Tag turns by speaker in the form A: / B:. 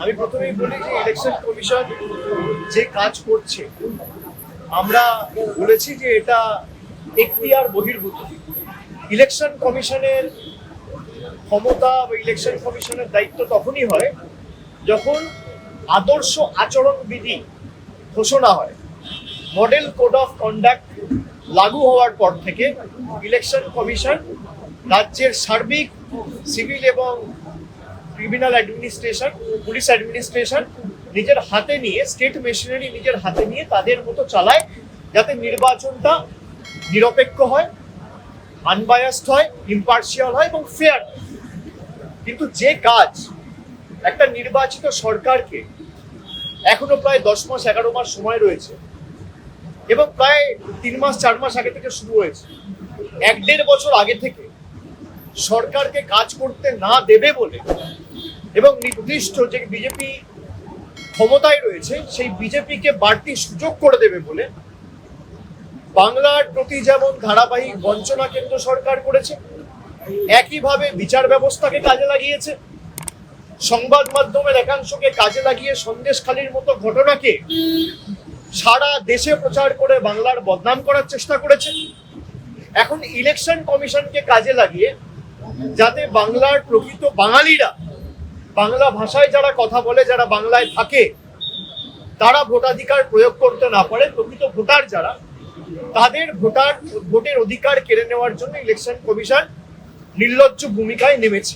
A: আমি প্রথমেই বলি যে ইলেকশন কমিশন যে কাজ করছে আমরা বলেছি যে এটা এখতিয়ার বহির্ভূত। ইলেকশন কমিশনের ক্ষমতা বা ইলেকশন কমিশনের দায়িত্ব তখনই হয় যখন আদর্শ আচরণবিধি ঘোষণা হয়। মডেল কোড অফ কন্ডাক্ট লাগু হওয়ার পর থেকে ইলেকশন কমিশন রাজ্যের সার্বিক সিভিল এবং ক্রিমিনাল অ্যাডমিনিস্ট্রেশন, পুলিশ অ্যাডমিনিস্ট্রেশন নিজের হাতে নিয়ে, স্টেট মেশিনারি নিজের হাতে নিয়ে তাদের মতো চালায়, যাতে নির্বাচনটা নিরপেক্ষ হয়, আনবায়াসড হয়, ইম্পার্শিয়াল হয় এবং ফেয়ার। কিন্তু যে কাজ একটা নির্বাচিত সরকারকে এখনো প্রায় 10 মাস 11 মাস সময় রয়েছে এবং প্রায় 3 মাস 4 মাস আগে থেকে শুরু হয়েছে, 1-1.5 বছর আগে থেকে সরকারকে কাজ করতে না দেবে বলে এবং নির্দিষ্ট যে বিজেপি ক্ষমতায় রয়েছে সেই বিজেপিকে বাড়তি সুযোগ করে দেবে বলে বাংলার প্রতি যেমন ধারাবাহিক বঞ্চনা কেন্দ্র সরকার করেছে, একইভাবে বিচার ব্যবস্থাকে কাজে লাগিয়েছে, সংবাদ মাধ্যমের একাংশকে কাজে লাগিয়ে সন্দেশখালির মতো ঘটনাকে সারা দেশে প্রচার করে বাংলার বদনাম করার চেষ্টা করেছে। এখন ইলেকশন কমিশনকে কাজে লাগিয়ে যাতে বাংলার প্রকৃত বাঙালিরা, বাংলা ভাষায় যারা কথা বলে, যারা বাংলায় থাকে, তারা ভোটাধিকার প্রয়োগ করতে না পারে, প্রকৃত ভোটার যারা, তাদের ভোটের অধিকার কেড়ে নেওয়ার জন্য ইলেকশন কমিশন নির্লজ্জ ভূমিকায় নেমেছে।